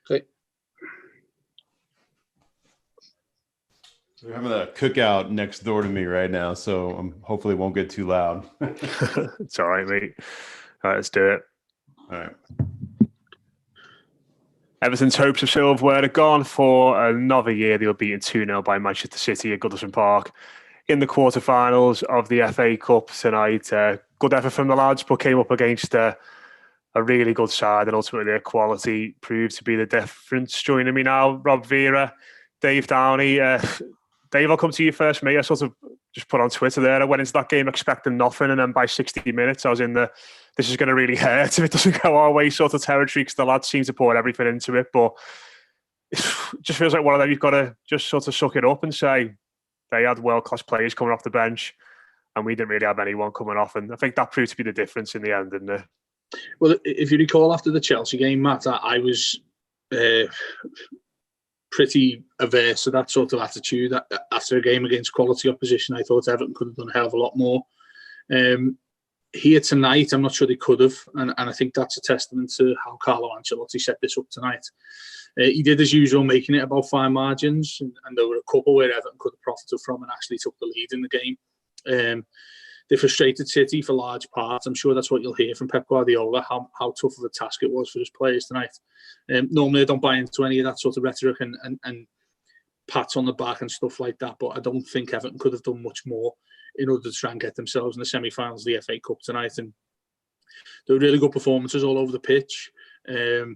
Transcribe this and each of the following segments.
Okay. We're having a cookout next door to me right now, so hopefully it won't get too loud. It's all right, mate. All right, let's do it. All right. Everton's hopes of silverware are gone. For another year. They were beaten 2-0 by Manchester City at Goodison Park in the quarterfinals of the FA Cup tonight. Good effort from the lads, but came up against a really good side, and ultimately their quality proved to be the difference. Joining me now, Rob Vera, Dave Downey. Dave, I'll come to you first, mate. I sort of just put on Twitter there. I went into that game expecting nothing, and then by 60 minutes, I was in this is going to really hurt if it doesn't go our way sort of territory, because the lads seem to pour everything into it. But it just feels like one of them, you've got to just sort of suck it up and say they had world-class players coming off the bench, and we didn't really have anyone coming off. And I think that proved to be the difference in the end, didn't it? Well, if you recall after the Chelsea game, Matt, I was pretty averse to that sort of attitude. After a game against quality opposition, I thought Everton could have done a hell of a lot more. Here tonight, I'm not sure they could have, and I think that's a testament to how Carlo Ancelotti set this up tonight. He did, as usual, making it about fine margins, and there were a couple where Everton could have profited from and actually took the lead in the game. They frustrated City for large parts. I'm sure that's what you'll hear from Pep Guardiola, how tough of a task it was for his players tonight. Normally, I don't buy into any of that sort of rhetoric and pats on the back and stuff like that, but I don't think Everton could have done much more in order to try and get themselves in the semi-finals of the FA Cup tonight. And there were really good performances all over the pitch. In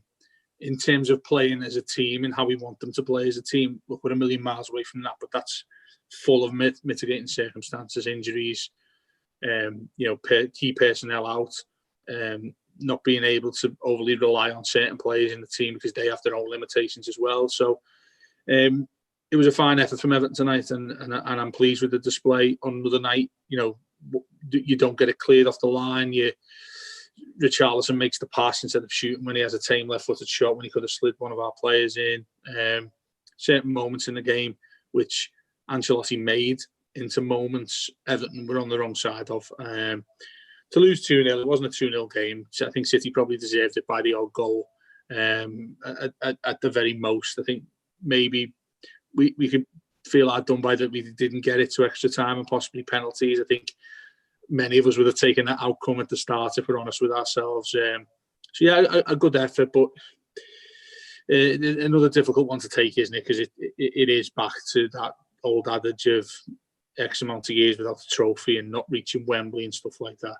terms of playing as a team and how we want them to play as a team, look, we're a million miles away from that, but that's full of mitigating circumstances, injuries, key personnel out, not being able to overly rely on certain players in the team because they have their own limitations as well. So it was a fine effort from Everton tonight, and I'm pleased with the display on the night. You don't get it cleared off the line. Richarlison makes the pass instead of shooting when he has a tame left-footed shot when he could have slid one of our players in. Certain moments in the game which Ancelotti made into moments Everton were on the wrong side of. To lose 2-0, it wasn't a 2-0 game. I think City probably deserved it by the odd goal. At the very most, I think maybe we could feel hard done by that we didn't get it to extra time and possibly penalties. I think many of us would have taken that outcome at the start if we're honest with ourselves. A good effort, but another difficult one to take, isn't it? Because it is back to that old adage of X amount of years without a trophy and not reaching Wembley and stuff like that.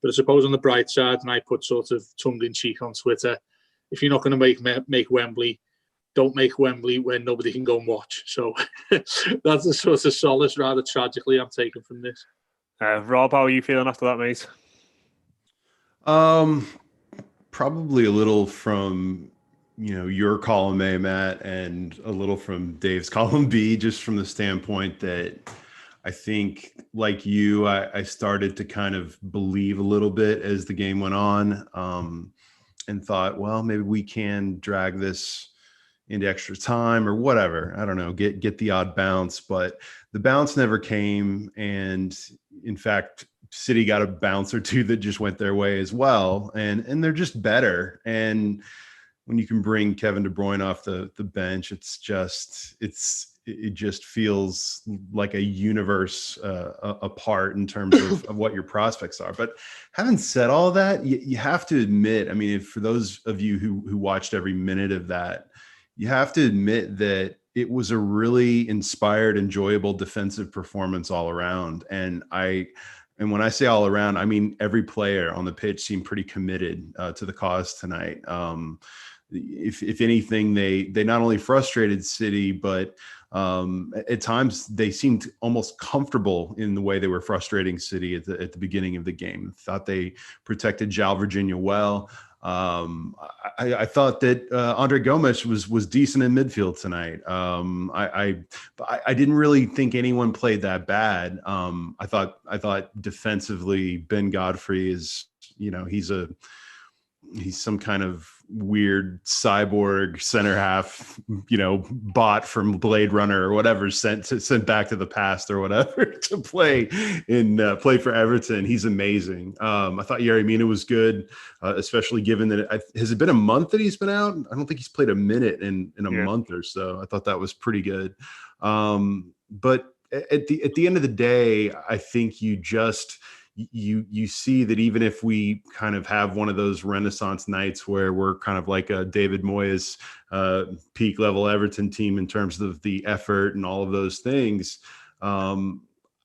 But I suppose on the bright side, and I put sort of tongue-in-cheek on Twitter, if you're not going to make Wembley, don't make Wembley when nobody can go and watch. So that's the sort of solace, rather tragically, I'm taking from this. Rob, how are you feeling after that, mate? Probably a little from your column A, Matt, and a little from Dave's column B, just from the standpoint that I think, like you, I started to kind of believe a little bit as the game went on, and thought, well, maybe we can drag this into extra time or whatever. I don't know, get the odd bounce, but the bounce never came. And in fact, City got a bounce or two that just went their way as well. And they're just better. And when you can bring Kevin De Bruyne off the bench, it just feels like a universe apart in terms of what your prospects are. But having said all of that, you have to admit, I mean, for those of you who watched every minute of that, you have to admit that it was a really inspired, enjoyable defensive performance all around. And when I say all around, I mean every player on the pitch seemed pretty committed to the cause tonight. If anything, they not only frustrated City, but at times they seemed almost comfortable in the way they were frustrating City at the beginning of the game. Thought they protected João Virginia well. I thought that Andre Gomes was decent in midfield tonight. I didn't really think anyone played that bad. I thought defensively Ben Godfrey is, he's some kind of weird cyborg center half, bot from Blade Runner or whatever, sent back to the past or whatever to play for Everton. He's amazing. I thought Yerry Mina was good, especially given that has it been a month that he's been out? I don't think he's played a minute in a month or so. I thought that was pretty good. But at the end of the day, I think you see that even if we kind of have one of those Renaissance nights where we're kind of like a David Moyes peak level Everton team in terms of the effort and all of those things,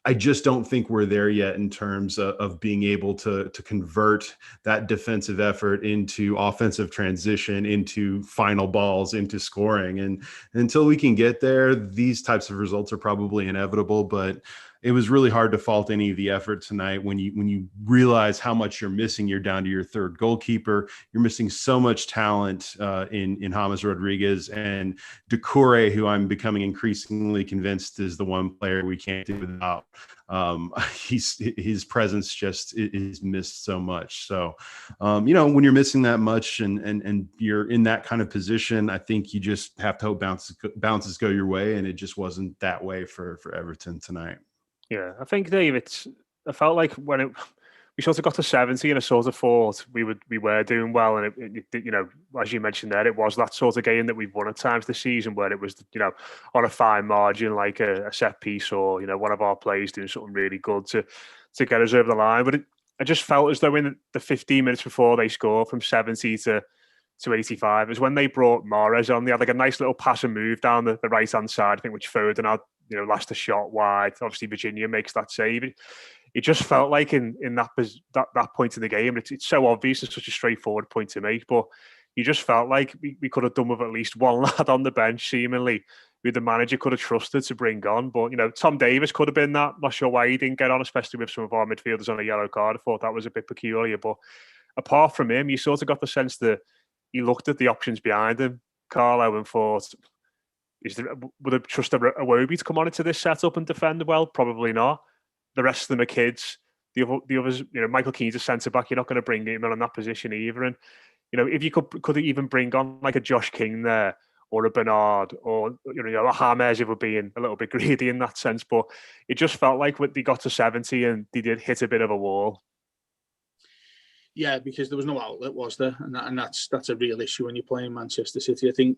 I just don't think we're there yet in terms of being able to convert that defensive effort into offensive transition, into final balls, into scoring. And until we can get there, these types of results are probably inevitable. But it was really hard to fault any of the effort tonight when you realize how much you're missing. You're down to your third goalkeeper. You're missing so much talent in James Rodriguez and Doucouré, who I'm becoming increasingly convinced is the one player we can't do without. His presence just is missed so much. So, when you're missing that much and you're in that kind of position, I think you just have to hope bounces go your way, and it just wasn't that way for Everton tonight. Yeah, I think, Dave, I felt like when we sort of got to 70 and I sort of thought we were doing well. And, as you mentioned there, it was that sort of game that we've won at times this season where it was, on a fine margin, like a set piece or, one of our players doing something really good to get us over the line. But I just felt as though in the 15 minutes before they scored from 70 to 85 is when they brought Mahrez on. They had like a nice little pass and move down the right-hand side, I think, which Foden had, last a shot wide. Obviously, Virginia makes that save. It just felt like in that point in the game, it's so obvious, it's such a straightforward point to make, but you just felt like we could have done with at least one lad on the bench, seemingly, who the manager could have trusted to bring on. But, Tom Davies could have been that. Not sure why he didn't get on, especially with some of our midfielders on a yellow card. I thought that was a bit peculiar. But apart from him, you sort of got the sense that he looked at the options behind him, Carlo, and thought, would I trust Iwobi to come on into this setup and defend well? Probably not. The rest of them are kids. The others, Michael Keane's a centre-back. You're not going to bring him in that position either. And, if you could even bring on like a Josh King there or a Bernard or, a James, if we're being a little bit greedy in that sense. But it just felt like they got to 70 and they did hit a bit of a wall. Yeah, because there was no outlet, was there? And that's a real issue when you're playing Manchester City. I think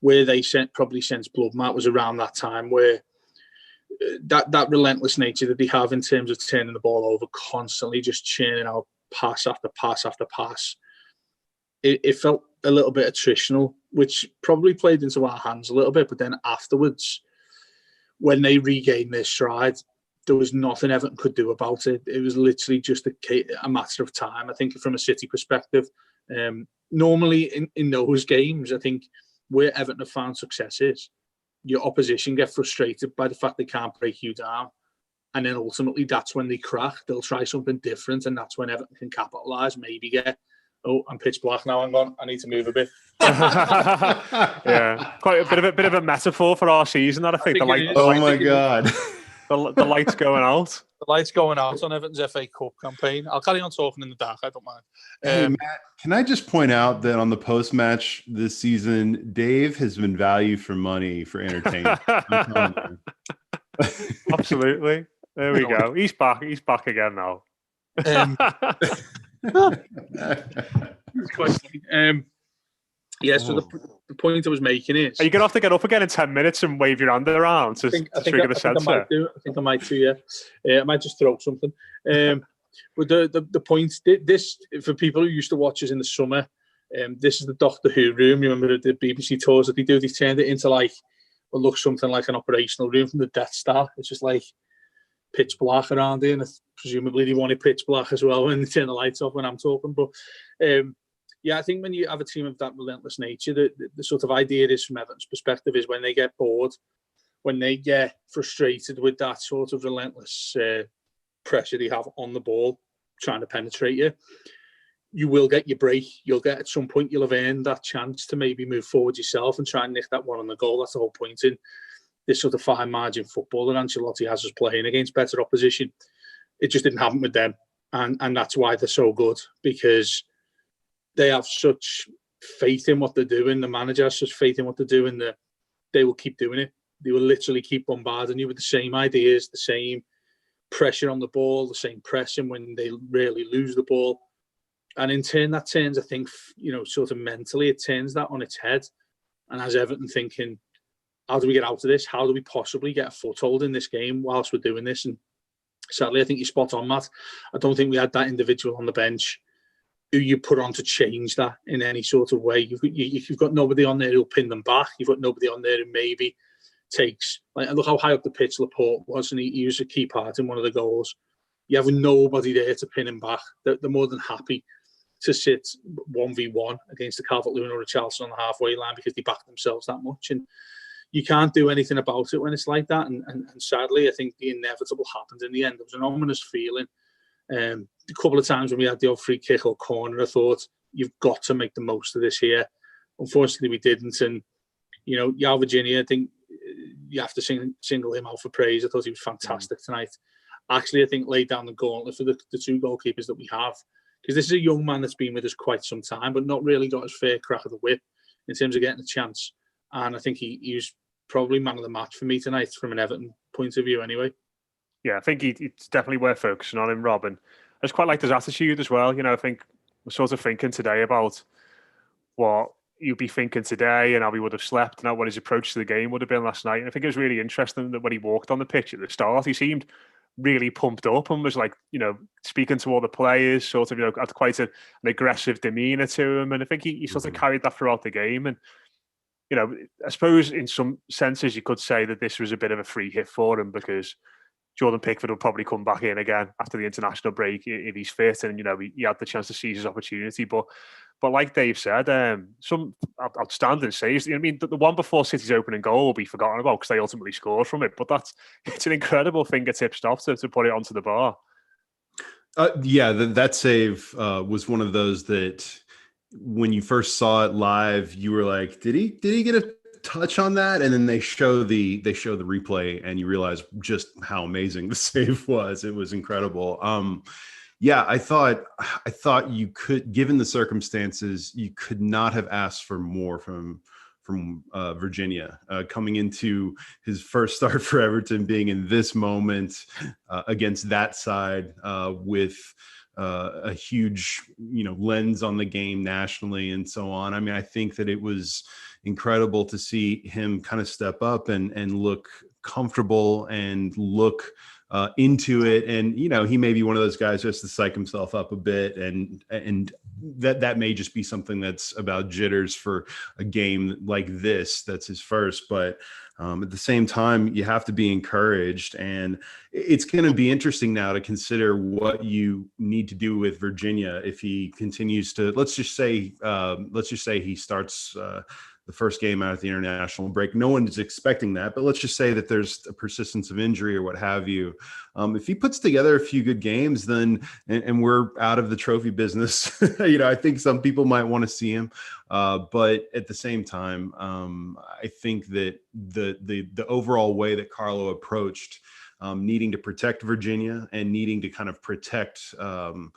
where they probably sensed blood, Matt, was around that time where that relentless nature that they have in terms of turning the ball over constantly, just churning out pass after pass after pass. It felt a little bit attritional, which probably played into our hands a little bit. But then afterwards, when they regained their stride, there was nothing Everton could do about it. It was literally just a matter of time. I think from a City perspective, normally in those games, I think where Everton have found success is your opposition get frustrated by the fact they can't break you down. And then ultimately that's when they crack. They'll try something different. And that's when Everton can capitalise, maybe get, I'm pitch black now, hang on, I need to move a bit. Yeah, quite a bit of a metaphor for our season, that I think. God. The light's going out. The light's going out on Everton's FA Cup campaign. I'll carry on talking in the dark, I don't mind. Hey, Matt, can I just point out that on the post-match this season, Dave has been value for money for entertainment. Absolutely. There we go. He's back. He's back again now. It's quite funny. So the point I was making is... Are you going to have to get up again in 10 minutes and wave your hand around to trigger the sensor? I think I might do, yeah. I might just throw something. But the point, this, for people who used to watch us in the summer, this is the Doctor Who room. You remember the BBC tours that they do? They turned it into like, what looks something like an operational room from the Death Star. It's just like pitch black around here, and presumably they want it pitch black as well when they turn the lights off when I'm talking. But I think when you have a team of that relentless nature, the sort of idea is from Everton's perspective is when they get bored, when they get frustrated with that sort of relentless pressure they have on the ball, trying to penetrate you, you will get your break. You'll get, at some point, you'll have earned that chance to maybe move forward yourself and try and nick that one on the goal. That's the whole point in this sort of fine margin football that Ancelotti has us playing against better opposition. It just didn't happen with them. And that's why they're so good, because they have such faith in what they're doing. The manager has such faith in what they're doing that they will keep doing it. They will literally keep bombarding you with the same ideas, the same pressure on the ball, the same pressing when they rarely lose the ball. And in turn, that turns, I think, sort of mentally, it turns that on its head. And has Everton thinking, how do we get out of this? How do we possibly get a foothold in this game whilst we're doing this? And sadly, I think you're spot on, Matt. I don't think we had that individual on the bench who you put on to change that in any sort of way. You've got nobody on there who'll pin them back. You've got nobody on there who maybe takes, like, look how high up the pitch Laporte was, and he was a key part in one of the goals. You have nobody there to pin him back. They're more than happy to sit 1v1 against the Calvert-Lewin or a Chelsea on the halfway line because they back themselves that much. And you can't do anything about it when it's like that. And sadly, I think the inevitable happened in the end. There was an ominous feeling. A couple of times when we had the odd free kick or corner, I thought, you've got to make the most of this here. Unfortunately, we didn't. And, Yao Virginia, I think you have to single him out for praise. I thought he was fantastic tonight. Actually, I think laid down the gauntlet for the two goalkeepers that we have. Because this is a young man that's been with us quite some time, but not really got his fair crack of the whip in terms of getting a chance. And I think he was probably man of the match for me tonight from an Everton point of view anyway. Yeah, I think it's definitely worth focusing on him, Rob. And I just quite like his attitude as well. I think we're sort of thinking today about what you'd be thinking today and how he would have slept and how what his approach to the game would have been last night. And I think it was really interesting that when he walked on the pitch at the start, he seemed really pumped up and was like, speaking to all the players, sort of, had quite an aggressive demeanour to him. And I think he sort of carried that throughout the game. And, I suppose in some senses you could say that this was a bit of a free hit for him because Jordan Pickford will probably come back in again after the international break if he's fit, and he had the chance to seize his opportunity. But like Dave said, some outstanding saves. The one before City's opening goal will be forgotten about because they ultimately scored from it. But it's an incredible fingertip stop to put it onto the bar. That save was one of those that when you first saw it live, you were like, did he get a touch on that? And then they show the replay and you realize just how amazing the save was. It was incredible. I thought you could, given the circumstances, you could not have asked for more from Virginia, coming into his first start for Everton, being in this moment against that side with a huge, lens on the game nationally and so on. I think that it was incredible to see him kind of step up and look comfortable and look into it. And, he may be one of those guys just to psych himself up a bit. And that may just be something that's about jitters for a game like this. That's his first. But at the same time, you have to be encouraged. And it's going to be interesting now to consider what you need to do with Virginia if he continues to, let's just say he starts the first game out of the international break. No one is expecting that, but let's just say that there's a persistence of injury or what have you. If he puts together a few good games, then and we're out of the trophy business, I think some people might want to see him. But at the same time, I think that the overall way that Carlo approached needing to protect Virginia and needing to kind of protect the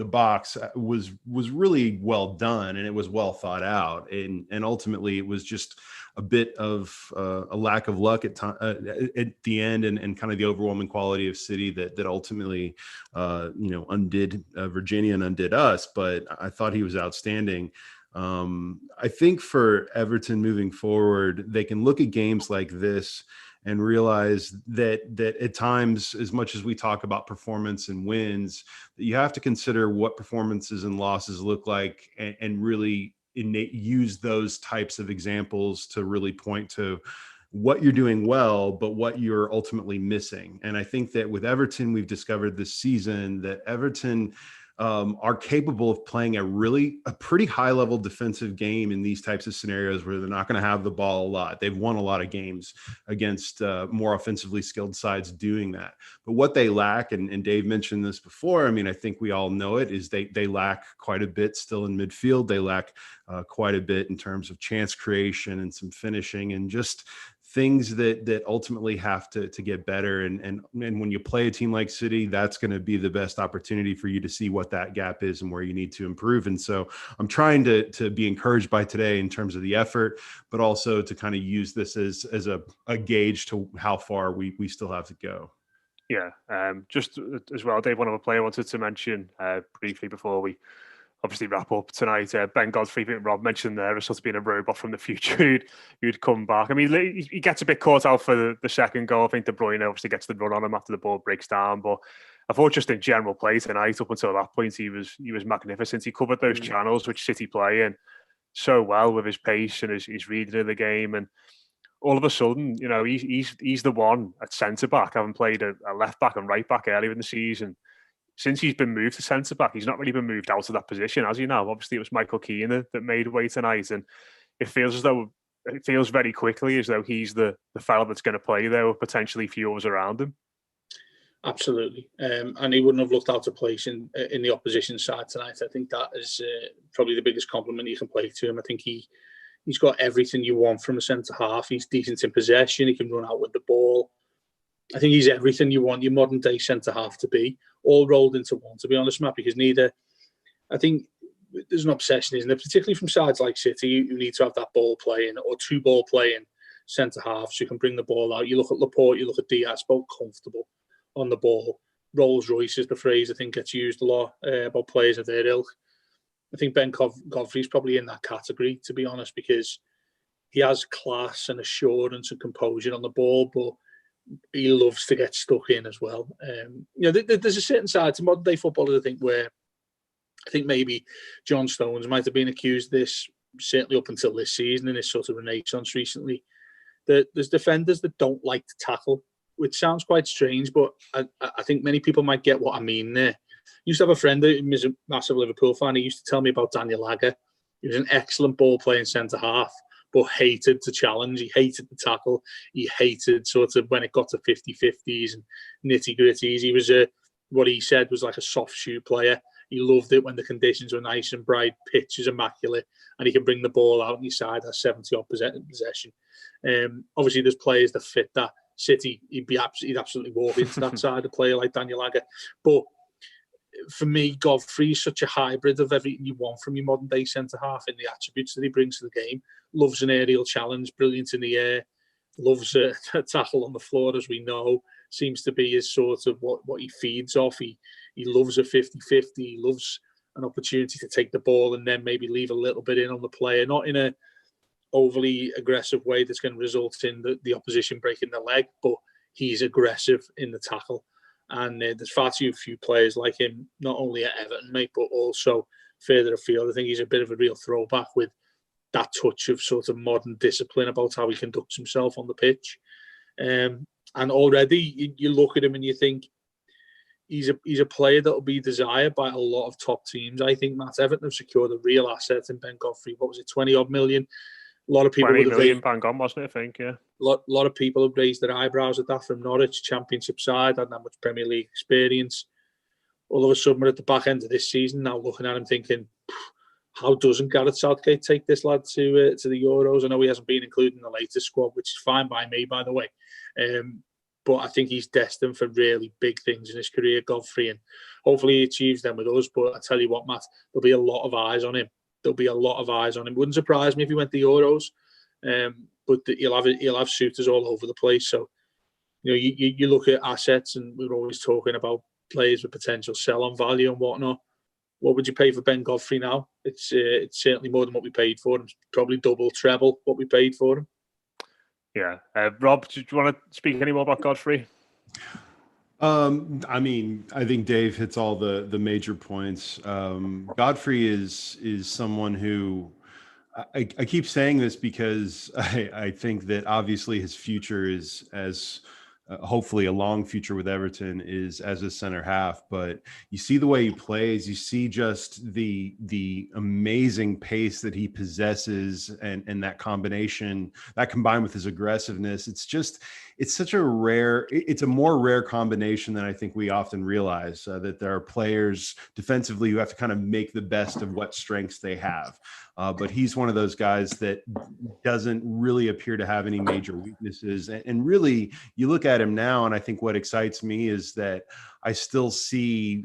box was really well done, and it was well thought out, and ultimately it was just a bit of a lack of luck at the end, and kind of the overwhelming quality of City that ultimately undid Virginia and undid us. But I thought he was outstanding. I think for Everton moving forward, they can look at games like this and realize that at times, as much as we talk about performance and wins, that you have to consider what performances and losses look like, and really use those types of examples to really point to what you're doing well, but what you're ultimately missing. And I think that with Everton, we've discovered this season that Everton are capable of playing a pretty high level defensive game in these types of scenarios where they're not going to have the ball a lot. They've won a lot of games against more offensively skilled sides doing that. But what they lack, and Dave mentioned this before, I think we all know it, is they lack quite a bit still in midfield. They lack quite a bit in terms of chance creation and some finishing and just things that ultimately have to get better. And when you play a team like City, that's going to be the best opportunity for you to see what that gap is and where you need to improve. And so I'm trying to be encouraged by today in terms of the effort, but also to kind of use this as a gauge to how far we still have to go. Yeah, just as well, Dave, one other player I wanted to mention briefly before we obviously wrap up tonight. Ben Godfrey, I think Rob mentioned there, as sort of being a robot from the future who'd come back. I mean, he gets a bit caught out for the second goal. I think De Bruyne obviously gets the run on him after the ball breaks down. But I thought just in general play tonight, up until that point, he was magnificent. He covered those channels which City play in so well with his pace and his reading of the game. And all of a sudden, you know, he's the one at centre back, having played a left back and right back earlier in the season. Since he's been moved to centre back, he's not really been moved out of that position, has he now? Obviously, it was Michael Keane that made way tonight, and it feels very quickly as though he's the fella that's going to play there with potentially few others around him. Absolutely, and he wouldn't have looked out of place in the opposition side tonight. I think that is probably the biggest compliment you can play to him. I think he's got everything you want from a centre half. He's decent in possession. He can run out with the ball. I think he's everything you want your modern day centre half to be, all rolled into one, to be honest, Matt, because I think there's an obsession, isn't there, particularly from sides like City, who need to have that ball playing or two ball playing centre halves who can bring the ball out. You look at Laporte, you look at Diaz, both comfortable on the ball. Rolls Royce is the phrase I think gets used a lot about players of their ilk. I think Ben Godfrey's probably in that category, to be honest, because he has class and assurance and composure on the ball, but he loves to get stuck in as well. There's a certain side to modern day footballers, I think, where I think maybe John Stones might have been accused of this, certainly up until this season, in this sort of renaissance recently. There's defenders that don't like to tackle, which sounds quite strange, but I think many people might get what I mean there. I used to have a friend who was a massive Liverpool fan. He used to tell me about Daniel Agger. He was an excellent ball-playing centre-half, but hated to challenge. He hated the tackle. He hated sort of when it got to 50-50s and nitty-gritties. He was what he said was like a soft shoe player. He loved it when the conditions were nice and bright, pitch is immaculate, and he can bring the ball out and his side has 70-odd possession. Obviously, there's players that fit that. City, he'd absolutely walk into that side, a player like Daniel Agger. But for me, Godfrey is such a hybrid of everything you want from your modern day centre half in the attributes that he brings to the game. Loves an aerial challenge, brilliant in the air, loves a tackle on the floor, as we know, seems to be his sort of what he feeds off. He loves a 50-50, he loves an opportunity to take the ball and then maybe leave a little bit in on the player, not in a overly aggressive way that's going to result in the opposition breaking the leg, but he's aggressive in the tackle. And there's far too few players like him, not only at Everton, mate, but also further afield. I think he's a bit of a real throwback with that touch of sort of modern discipline about how he conducts himself on the pitch. And already you look at him and you think he's a player that will be desired by a lot of top teams. I think Matt, Everton have secured a real asset in Ben Godfrey. What was it, 20-odd million? A lot of people 20 million bang on, wasn't it, I think, yeah. A lot of people have raised their eyebrows at that from Norwich, Championship side, hadn't that much Premier League experience. All of a sudden, we're at the back end of this season now looking at him thinking, how doesn't Gareth Southgate take this lad to the Euros? I know he hasn't been included in the latest squad, which is fine by me, by the way. But I think he's destined for really big things in his career, Godfrey, and hopefully he achieves them with us. But I tell you what, Matt, there'll be a lot of eyes on him. Wouldn't surprise me if he went to Euros, but he'll have suitors all over the place. So, you look at assets, and we're always talking about players with potential sell-on value and whatnot. What would you pay for Ben Godfrey now? It's certainly more than what we paid for him. It's probably double, treble what we paid for him. Yeah, Rob, do you want to speak any more about Godfrey? I mean, I think Dave hits all the major points. Godfrey is someone who I keep saying this because I think that obviously his future is as hopefully a long future with Everton is as a center half. But you see the way he plays, you see just the amazing pace that he possesses, and that combination, that combined with his aggressiveness, it's a more rare combination than I think we often realize, that there are players defensively who have to kind of make the best of what strengths they have. But he's one of those guys that doesn't really appear to have any major weaknesses. And really, you look at him now, and I think what excites me is that I still see,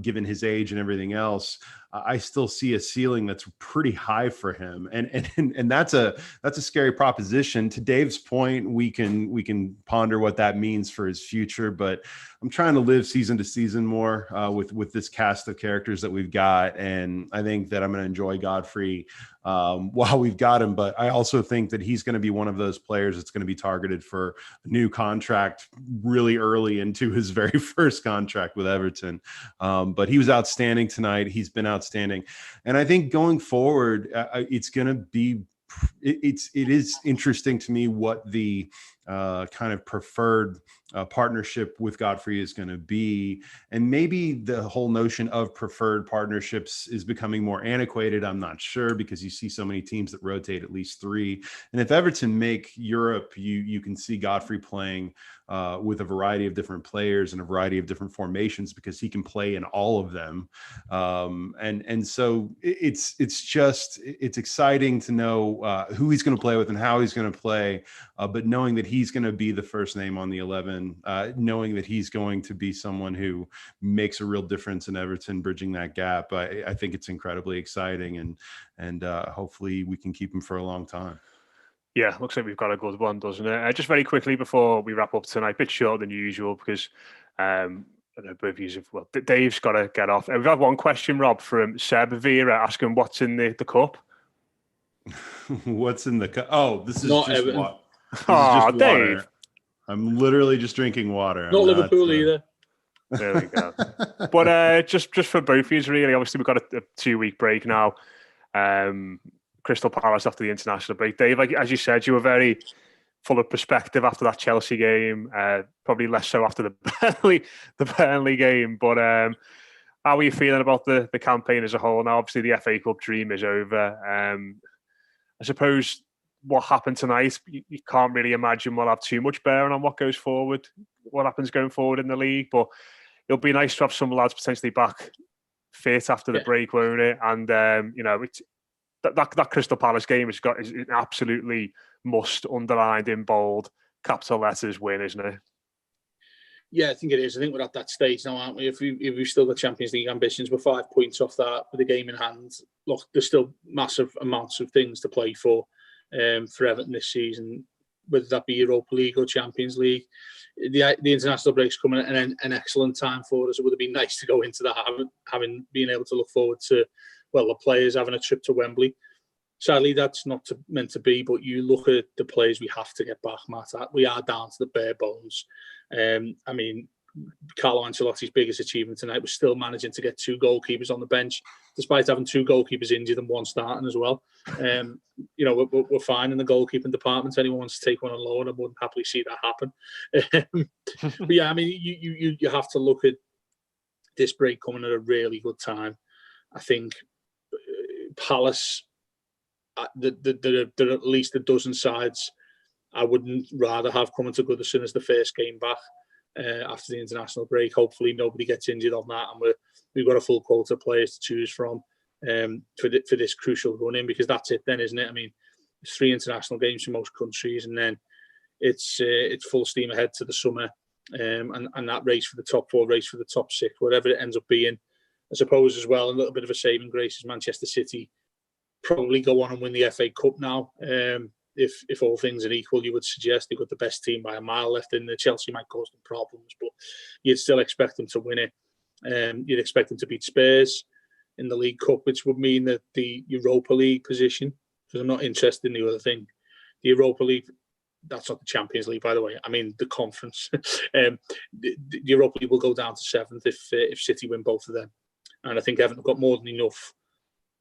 given his age and everything else, I still see a ceiling that's pretty high for him, and that's a scary proposition. To Dave's point, we can ponder what that means for his future, but I'm trying to live season to season more with this cast of characters that we've got, and I think that I'm going to enjoy Godfrey while we've got him. But I also think that he's going to be one of those players that's going to be targeted for a new contract really early into his very first contract with Everton. But he was outstanding tonight. He's been outstanding, and I think going forward, it's going to be. It is interesting to me what the kind of preferred partnership with Godfrey is going to be. And maybe the whole notion of preferred partnerships is becoming more antiquated. I'm not sure, because you see so many teams that rotate at least 3. And if Everton make Europe, you can see Godfrey playing with a variety of different players and a variety of different formations, because he can play in all of them. And so it's exciting to know who he's going to play with and how he's going to play, but knowing that he's going to be the first name on the 11, knowing that he's going to be someone who makes a real difference in Everton, bridging that gap. I think it's incredibly exciting, and hopefully we can keep him for a long time. Yeah, looks like we've got a good one, doesn't it? Just very quickly before we wrap up tonight, a bit shorter than usual, because I know both of you have, well, Dave's got to get off. We've had one question, Rob, from Seb Vera, asking what's in the cup. What's in the cup? Oh, this is Not just Everton. water. Just Dave. water. I'm literally just drinking water. Not Liverpool either. There we go. But just for both of you, really, obviously we've got a 2-week break now. Crystal Palace after the international break. Dave, like as you said, you were very full of perspective after that Chelsea game. Probably less so after the Burnley game. But how are you feeling about the campaign as a whole? Now, obviously, the FA Cup dream is over. I suppose what happened tonight, you can't really imagine will have too much bearing on what goes forward, what happens going forward in the league. But it'll be nice to have some lads potentially back fit after the break, won't it? And it's. That Crystal Palace game is an absolutely must, underlined in bold capital letters win, isn't it? Yeah, I think it is. I think we're at that stage now, aren't we? If we've still got Champions League ambitions, we're 5 points off that with the game in hand. Look, there's still massive amounts of things to play for Everton this season, whether that be Europa League or Champions League. The international break's coming at an excellent time for us. It would have been nice to go into that having been able to look forward to, well, the players having a trip to Wembley. Sadly, that's not meant to be, but you look at the players we have to get back, Matt. We are down to the bare bones. I mean, Carlo Ancelotti's biggest achievement tonight was still managing to get 2 goalkeepers on the bench, despite having 2 goalkeepers injured and 1 starting as well. We're fine in the goalkeeping department. Anyone wants to take one on loan, I wouldn't happily see that happen. But yeah, I mean, you have to look at this break coming at a really good time. I think Palace, there are at least a dozen sides I wouldn't rather have coming to Goodison as the first game back after the international break. Hopefully nobody gets injured on that, and we've got a full quota of players to choose from for this crucial run-in, because that's it then, isn't it? I mean, it's 3 international games for most countries, and then it's full steam ahead to the summer, and that race for the top 4, race for the top 6, whatever it ends up being. I suppose as well, a little bit of a saving grace is Manchester City probably go on and win the FA Cup now. If all things are equal, you would suggest they've got the best team by a mile left in there. Chelsea might cause them problems, but you'd still expect them to win it. You'd expect them to beat Spurs in the League Cup, which would mean that the Europa League position, because I'm not interested in the other thing, the Europa League, that's not the Champions League, by the way. I mean, the conference. The Europa League will go down to 7th if City win both of them. And I think Everton have got more than enough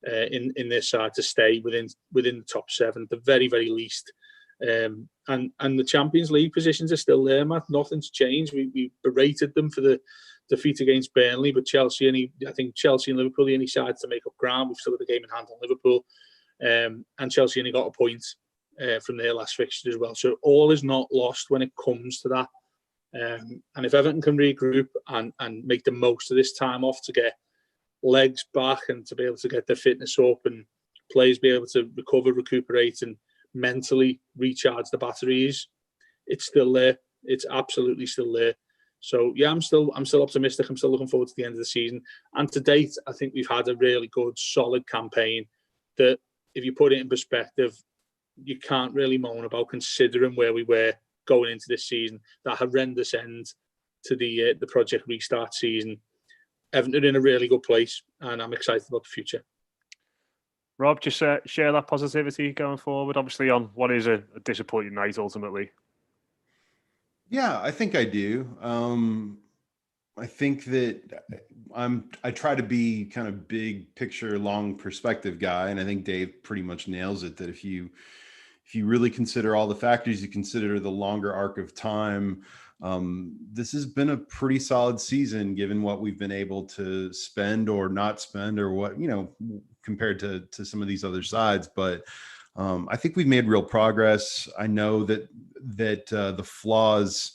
in their side to stay within the top 7, at the very, very least. And the Champions League positions are still there, Matt. Nothing's changed. We berated them for the defeat against Burnley, but I think Chelsea and Liverpool, the only sides to make up ground. We've still got the game in hand on Liverpool, and Chelsea only got a point from their last fixture as well. So all is not lost when it comes to that. And if Everton can regroup and make the most of this time off to get legs back and to be able to get their fitness up and players be able to recover, recuperate and mentally recharge the batteries, it's still there. It's absolutely still there. So yeah, I'm still optimistic. I'm still looking forward to the end of the season. And to date, I think we've had a really good, solid campaign that, if you put it in perspective, you can't really moan about, considering where we were going into this season. That horrendous end to the Project Restart season. Everton are in a really good place, and I'm excited about the future. Rob, just share that positivity going forward, obviously on what is a disappointing night ultimately. Yeah, I think I do. I think that I try to be kind of big picture, long perspective guy, and I think Dave pretty much nails it. That if you really consider all the factors, you consider the longer arc of time, this has been a pretty solid season given what we've been able to spend or not spend, or what, compared to some of these other sides. But I think we've made real progress. I know that the flaws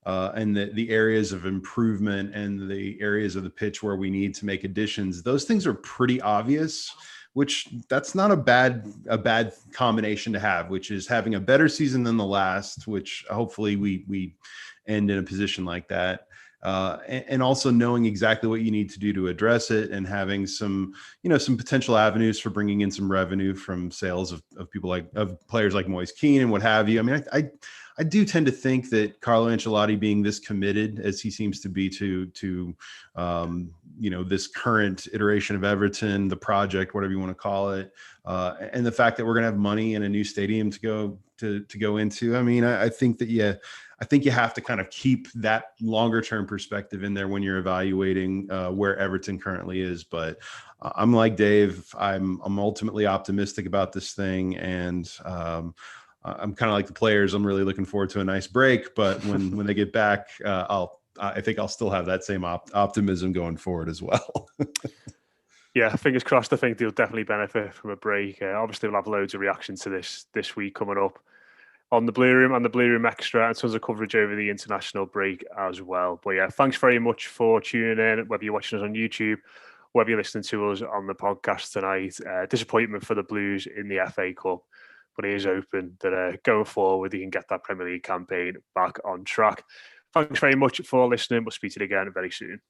and the areas of improvement and the areas of the pitch where we need to make additions, those things are pretty obvious, which that's not a bad combination to have, which is having a better season than the last, which hopefully we end in a position like that. And also knowing exactly what you need to do to address it, and having some potential avenues for bringing in some revenue from sales of players like Moise Keane and what have you. I mean, I do tend to think that Carlo Ancelotti, being this committed as he seems to be to this current iteration of Everton, the project, whatever you want to call it, and the fact that we're going to have money and a new stadium to go into. I mean, I think that I think you have to kind of keep that longer term perspective in there when you're evaluating where Everton currently is. But I'm like Dave. I'm ultimately optimistic about this thing, and I'm kind of like the players. I'm really looking forward to a nice break. But when they get back, I think I'll still have that same optimism going forward as well. Yeah, fingers crossed. I think they'll definitely benefit from a break. Obviously, we'll have loads of reactions to this week coming up on the Blue Room and the Blue Room Extra, and tons of coverage over the international break as well. But yeah, thanks very much for tuning in, whether you're watching us on YouTube, whether you're listening to us on the podcast tonight. Disappointment for the Blues in the FA Cup, but it is open that going forward, you can get that Premier League campaign back on track. Thanks very much for listening. We'll speak to you again very soon.